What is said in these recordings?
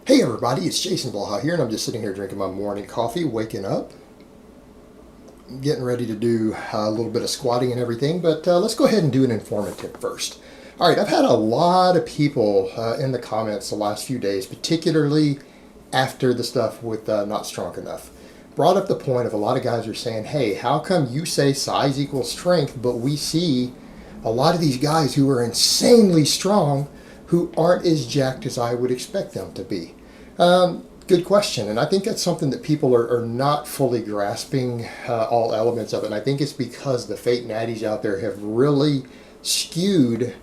Hey everybody, it's Jason Blaha here, and I'm just sitting here drinking my morning coffee, waking up, getting ready to do a little bit of squatting and everything, but let's go ahead and do an informative first. All right, I've had a lot of people in the comments the last few days, particularly after the stuff with Not Strong Enough, brought up the point of a lot of guys are saying, hey, how come you say size equals strength, but we see a lot of these guys who are insanely strong who aren't as jacked as I would expect them to be? Good question, and I think that's something that people are not fully grasping all elements of it, and I think it's because the fake natties out there have really skewed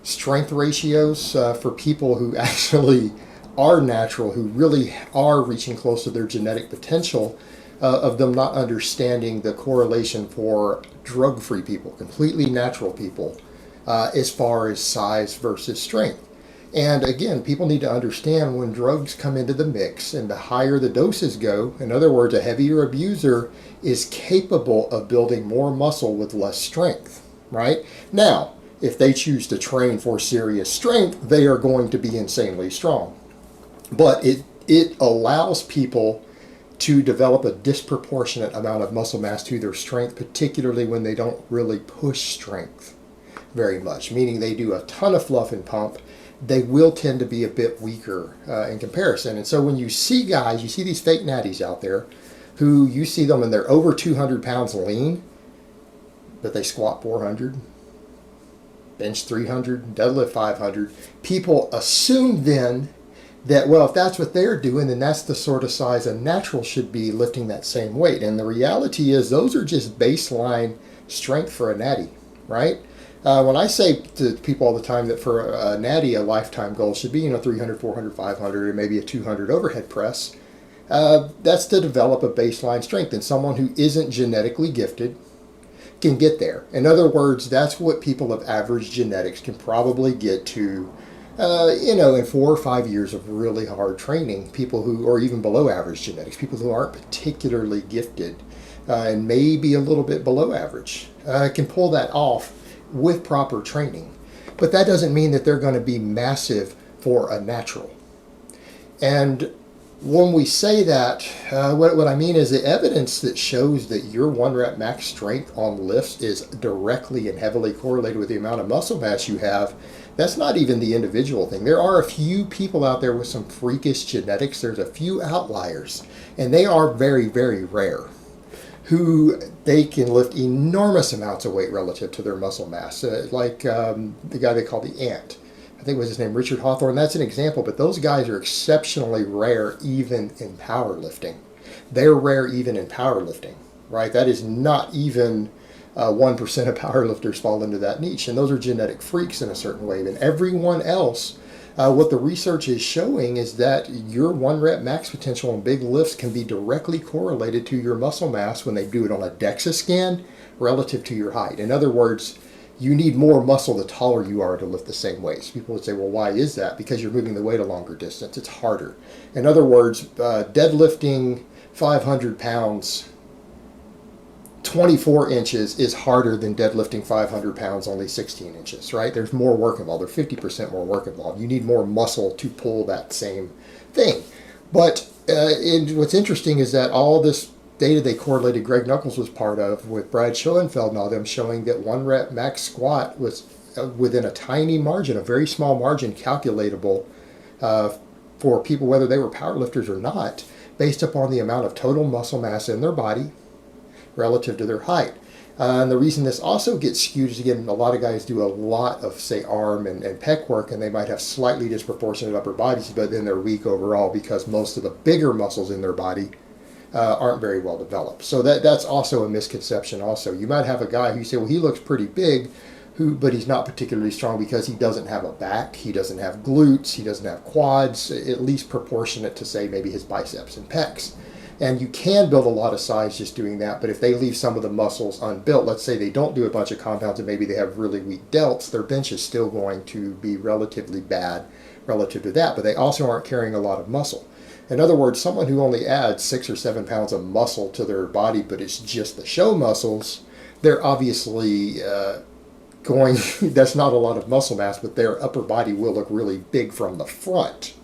strength ratios for people who actually are natural, who really are reaching close to their genetic potential, of them not understanding the correlation for drug-free people, completely natural people, as far as size versus strength. And again, people need to understand when drugs come into the mix and the higher the doses go, in other words, a heavier abuser is capable of building more muscle with less strength, right? Now, if they choose to train for serious strength, they are going to be insanely strong. But it allows people to develop a disproportionate amount of muscle mass to their strength, particularly when they don't really push strength very much, meaning they do a ton of fluff and pump. They will tend to be a bit weaker in comparison. And so when you see guys, you see these fake natties out there who you see them and they're over 200 pounds lean, but they squat 400, bench 300, deadlift 500. People assume then that, well, if that's what they're doing, then that's the sort of size a natural should be lifting that same weight. And the reality is those are just baseline strength for a natty, right? When I say to people all the time that for a natty, a lifetime goal should be, 300, 400, 500, or maybe a 200 overhead press, that's to develop a baseline strength. And someone who isn't genetically gifted can get there. In other words, that's what people of average genetics can probably get to, in 4 or 5 years of really hard training. People who, or even below average genetics, people who aren't particularly gifted and maybe a little bit below average, can pull that off with proper training. But that doesn't mean that they're going to be massive for a natural. And when we say that, what I mean is the evidence that shows that your 1 rep max strength on lifts is directly and heavily correlated with the amount of muscle mass you have. That's not even the individual thing. There are a few people out there with some freakish genetics. There's a few outliers, and they are very, very rare, who they can lift enormous amounts of weight relative to their muscle mass, like the guy they call the Ant. I think it was his name, Richard Hawthorne. That's an example, but those guys are exceptionally rare even in powerlifting. They're rare even in powerlifting, right? That is not even 1% of powerlifters fall into that niche, and those are genetic freaks in a certain way. And everyone else, what the research is showing is that your 1 rep max potential on big lifts can be directly correlated to your muscle mass when they do it on a DEXA scan relative to your height. In other words, you need more muscle the taller you are to lift the same weights. People would say, well, why is that? Because you're moving the weight a longer distance. It's harder. In other words, deadlifting 500 pounds 24 inches is harder than deadlifting 500 pounds only 16 inches, right? There's more work involved. There's 50% more work involved. You need more muscle to pull that same thing. But what's interesting is that all this data they correlated, Greg Knuckles was part of, with Brad Schoenfeld and all them, showing that 1 rep max squat was within a tiny margin, a very small margin calculatable for people, whether they were powerlifters or not, based upon the amount of total muscle mass in their body relative to their height. And the reason this also gets skewed is, again, a lot of guys do a lot of, say, arm and pec work, and they might have slightly disproportionate upper bodies, but then they're weak overall because most of the bigger muscles in their body aren't very well developed. So that's also a misconception also. You might have a guy who you say, well, he looks pretty big, but he's not particularly strong because he doesn't have a back, he doesn't have glutes, he doesn't have quads, at least proportionate to, say, maybe his biceps and pecs. And you can build a lot of size just doing that, but if they leave some of the muscles unbuilt, let's say they don't do a bunch of compounds and maybe they have really weak delts, their bench is still going to be relatively bad relative to that, but they also aren't carrying a lot of muscle. In other words, someone who only adds 6 or 7 pounds of muscle to their body, but it's just the show muscles, they're obviously going, that's not a lot of muscle mass, but their upper body will look really big from the front.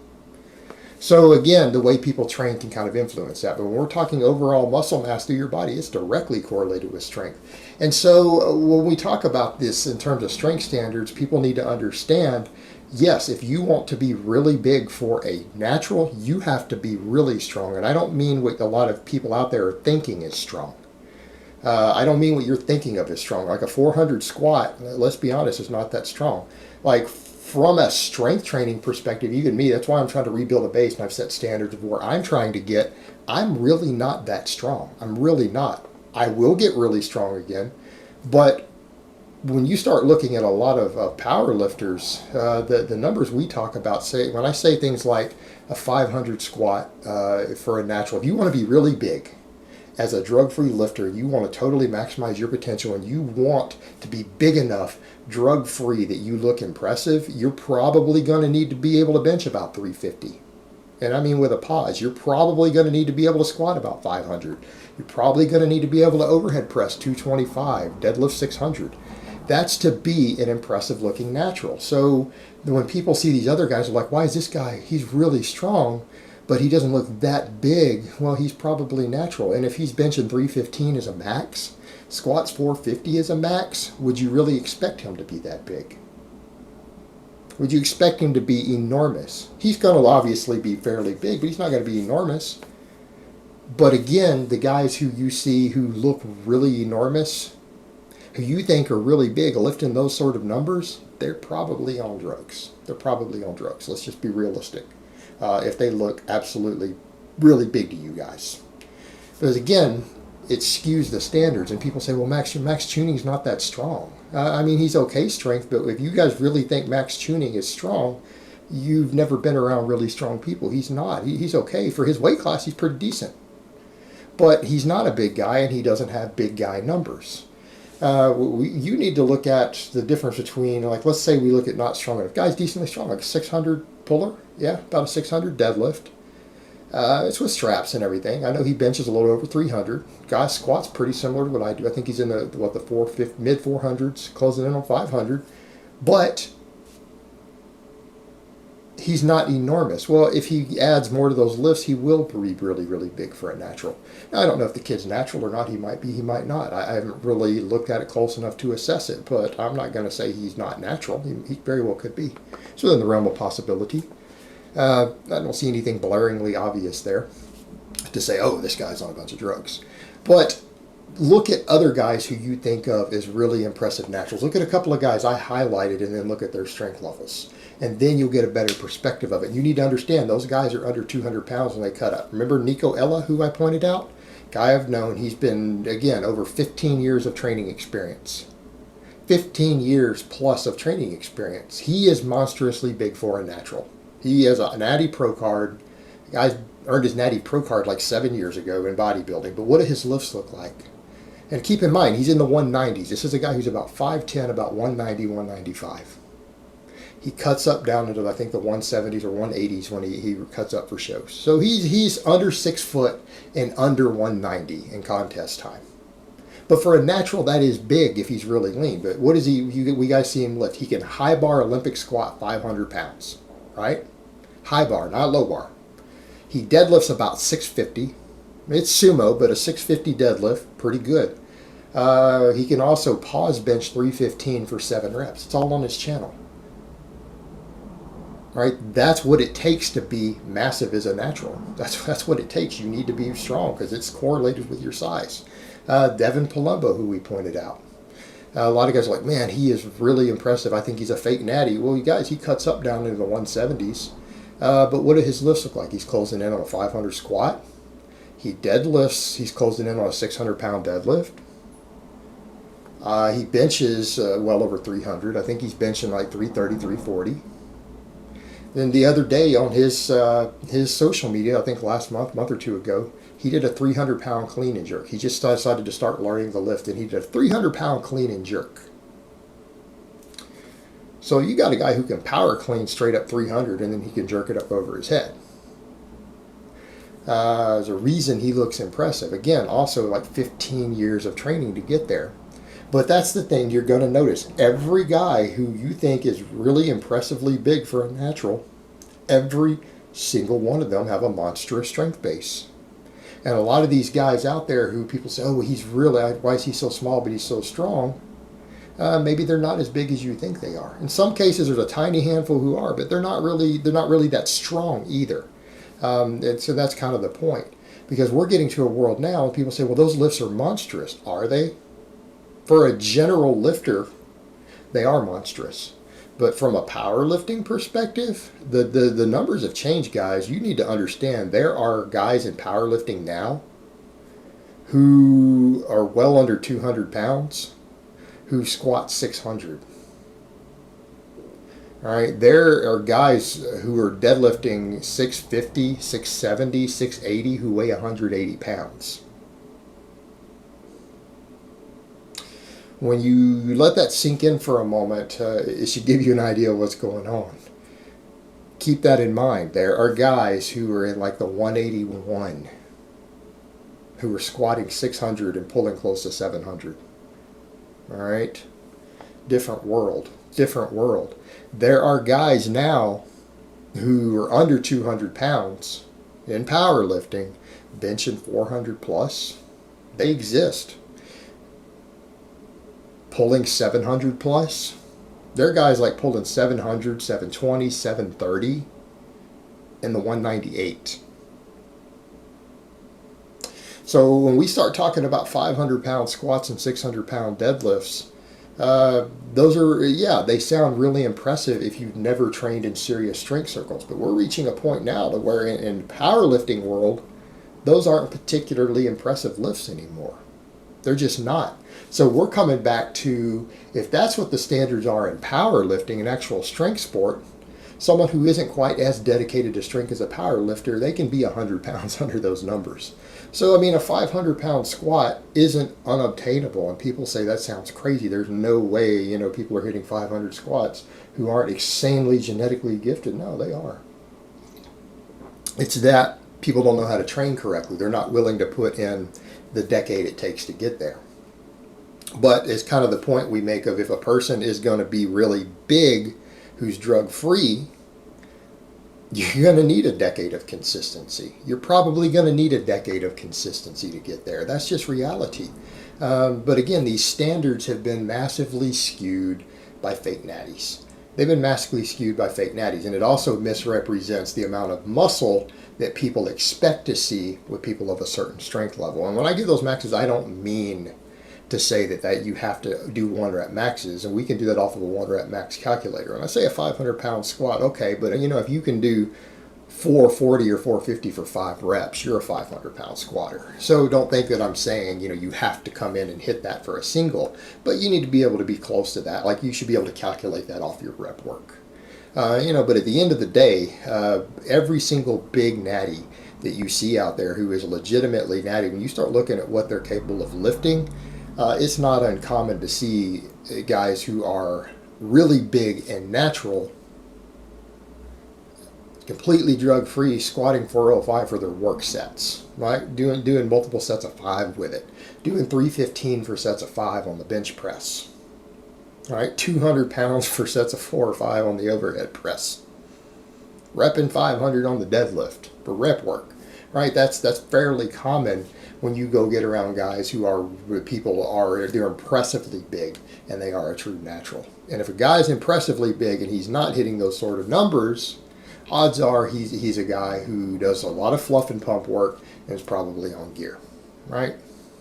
So again, the way people train can kind of influence that. But when we're talking overall muscle mass through your body, it's directly correlated with strength. And so when we talk about this in terms of strength standards, people need to understand, yes, if you want to be really big for a natural, you have to be really strong. And I don't mean what a lot of people out there are thinking is strong. I don't mean what you're thinking of as strong. Like a 400 squat, let's be honest, is not that strong. Like from a strength training perspective, even me, that's why I'm trying to rebuild a base and I've set standards of where I'm trying to get. I'm really not that strong. I'm really not. I will get really strong again. But when you start looking at a lot of power lifters, the numbers we talk about, say, when I say things like a 500 squat for a natural, if you want to be really big, as a drug-free lifter, you want to totally maximize your potential and you want to be big enough, drug-free, that you look impressive, you're probably going to need to be able to bench about 350. And I mean with a pause. You're probably going to need to be able to squat about 500. You're probably going to need to be able to overhead press 225, deadlift 600. That's to be an impressive looking natural. So when people see these other guys, they're like, why is this guy, he's really strong, but he doesn't look that big? Well, he's probably natural. And if he's benching 315 as a max, squats 450 as a max, would you really expect him to be that big? Would you expect him to be enormous? He's going to obviously be fairly big, but he's not going to be enormous. But again, the guys who you see who look really enormous, who you think are really big, lifting those sort of numbers, they're probably on drugs. They're probably on drugs. Let's just be realistic. If they look absolutely really big to you guys. Because again, it skews the standards, and people say, well, Max Tuning's not that strong. I mean, he's okay strength, but if you guys really think Max Tuning is strong, you've never been around really strong people. He's not. He's okay. For his weight class, he's pretty decent. But he's not a big guy, and he doesn't have big guy numbers. You need to look at the difference between, like, let's say we look at not strong enough. Guy's decently strong, like a 600 puller. Yeah, about a 600 deadlift. It's with straps and everything. I know he benches a little over 300. Guy squats pretty similar to what I do. I think he's in the mid 400s, closing in on 500. But he's not enormous. Well, if he adds more to those lifts, he will be really, really big for a natural. Now, I don't know if the kid's natural or not. He might be, he might not. I haven't really looked at it close enough to assess it, but I'm not going to say he's not natural. He very well could be. It's within the realm of possibility. I don't see anything blaringly obvious there to say, oh, this guy's on a bunch of drugs. But look at other guys who you think of as really impressive naturals. Look at a couple of guys I highlighted and then look at their strength levels. And then you'll get a better perspective of it. You need to understand those guys are under 200 pounds when they cut up. Remember Nico Ella, who I pointed out? Guy I've known. He's been, again, over 15 years of training experience. 15 years plus of training experience. He is monstrously big for a natural. He has a Natty Pro card. The guy's earned his Natty Pro card like 7 year ago in bodybuilding. But what do his lifts look like? And keep in mind, he's in the 190s. This is a guy who's about 5'10", about 190, 195. He cuts up down into, I think, the 170s or 180s when he cuts up for shows. So he's under 6 foot and under 190 in contest time. But for a natural, that is big if he's really lean. But what is he? We guys see him lift. He can high bar Olympic squat 500 pounds, right? High bar, not low bar. He deadlifts about 650. It's sumo, but a 650 deadlift, pretty good. He can also pause bench 315 for 7 reps. It's all on his channel. Right? That's what it takes to be massive as a natural. That's what it takes. You need to be strong because it's correlated with your size. Devin Palumbo, who we pointed out. A lot of guys are like, man, he is really impressive. I think he's a fake natty. Well, you guys, he cuts up down into the 170s. But what do his lifts look like? He's closing in on a 500 squat. He deadlifts. He's closing in on a 600-pound deadlift. He benches well over 300. I think he's benching like 330, 340. Then the other day on his social media, I think last month or two ago, he did a 300-pound clean and jerk. He just decided to start learning the lift, and he did a 300-pound clean and jerk. So you got a guy who can power clean straight up 300, and then he can jerk it up over his head. There's a reason he looks impressive. Again, also like 15 years of training to get there. But that's the thing you're going to notice. Every guy who you think is really impressively big for a natural, every single one of them have a monstrous strength base. And a lot of these guys out there who people say, oh, he's really, why is he so small but he's so strong? Maybe they're not as big as you think they are. In some cases, there's a tiny handful who are, but they're not really that strong either. And so that's kind of the point, because we're getting to a world now and people say, well, those lifts are monstrous. Are they? For a general lifter, they are monstrous. But from a powerlifting perspective, the numbers have changed, guys. You need to understand there are guys in powerlifting now who are well under 200 pounds who squat 600. All right, there are guys who are deadlifting 650, 670, 680 who weigh 180 pounds. When you let that sink in for a moment, it should give you an idea of what's going on. Keep that in mind. There are guys who are in like the 181 who are squatting 600 and pulling close to 700. All right? Different world. Different world. There are guys now who are under 200 pounds in powerlifting, benching 400 plus. They exist. Pulling 700 plus. There are guys like pulling 700, 720, 730 in the 198. So when we start talking about 500 pound squats and 600 pound deadlifts, those are, yeah, they sound really impressive if you've never trained in serious strength circles. But we're reaching a point now to where in powerlifting world, those aren't particularly impressive lifts anymore. They're just not. So we're coming back to, if that's what the standards are in powerlifting, an actual strength sport, someone who isn't quite as dedicated to strength as a powerlifter, they can be 100 pounds under those numbers. So, I mean, a 500 pound squat isn't unobtainable. And people say that sounds crazy. There's no way, people are hitting 500 squats who aren't insanely genetically gifted. No, they are. It's that people don't know how to train correctly. They're not willing to put in the decade it takes to get there. But it's kind of the point we make of, if a person is going to be really big who's drug free, you're going to need a decade of consistency. You're probably going to need a decade of consistency to get there. That's just reality. But again, these standards have been massively skewed by fake natties. They've been massively skewed by fake natties, and it also misrepresents the amount of muscle that people expect to see with people of a certain strength level. And when I give those maxes, I don't mean to say that you have to do 1 rep maxes, and we can do that off of a 1 rep max calculator. And I say a 500 pound squat, okay, but if you can do 440 or 450 for 5 reps, you're a 500 pound squatter. So don't think that I'm saying, you have to come in and hit that for a single, but you need to be able to be close to that. Like, you should be able to calculate that off your rep work. But at the end of the day, every single big natty that you see out there who is legitimately natty, when you start looking at what they're capable of lifting, it's not uncommon to see guys who are really big and natural, completely drug-free, squatting 405 for their work sets, right? Doing multiple sets of 5 with it. Doing 315 for sets of 5 on the bench press, right? 200 pounds for sets of 4 or 5 on the overhead press. Repping 500 on the deadlift for rep work, right? That's fairly common when you go get around guys they're impressively big and they are a true natural. And if a guy's impressively big and he's not hitting those sort of numbers, odds are he's a guy who does a lot of fluff and pump work and is probably on gear, right?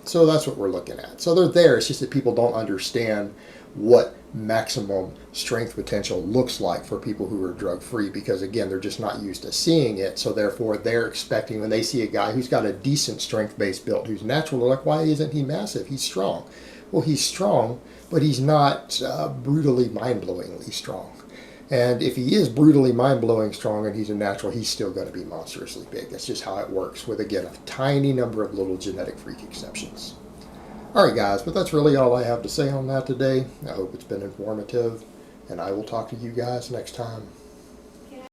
So that's what we're looking at. So they're there. It's just that people don't understand what maximum strength potential looks like for people who are drug free, because again, they're just not used to seeing it. So therefore they're expecting, when they see a guy who's got a decent strength base built, who's natural, they're like, why isn't he massive? He's strong. Well, he's strong, but he's not brutally mind-blowingly strong. And if he is brutally mind-blowing strong and he's a natural, he's still going to be monstrously big. That's just how it works, with, again, a tiny number of little genetic freak exceptions. All right, guys, but that's really all I have to say on that today. I hope it's been informative, and I will talk to you guys next time.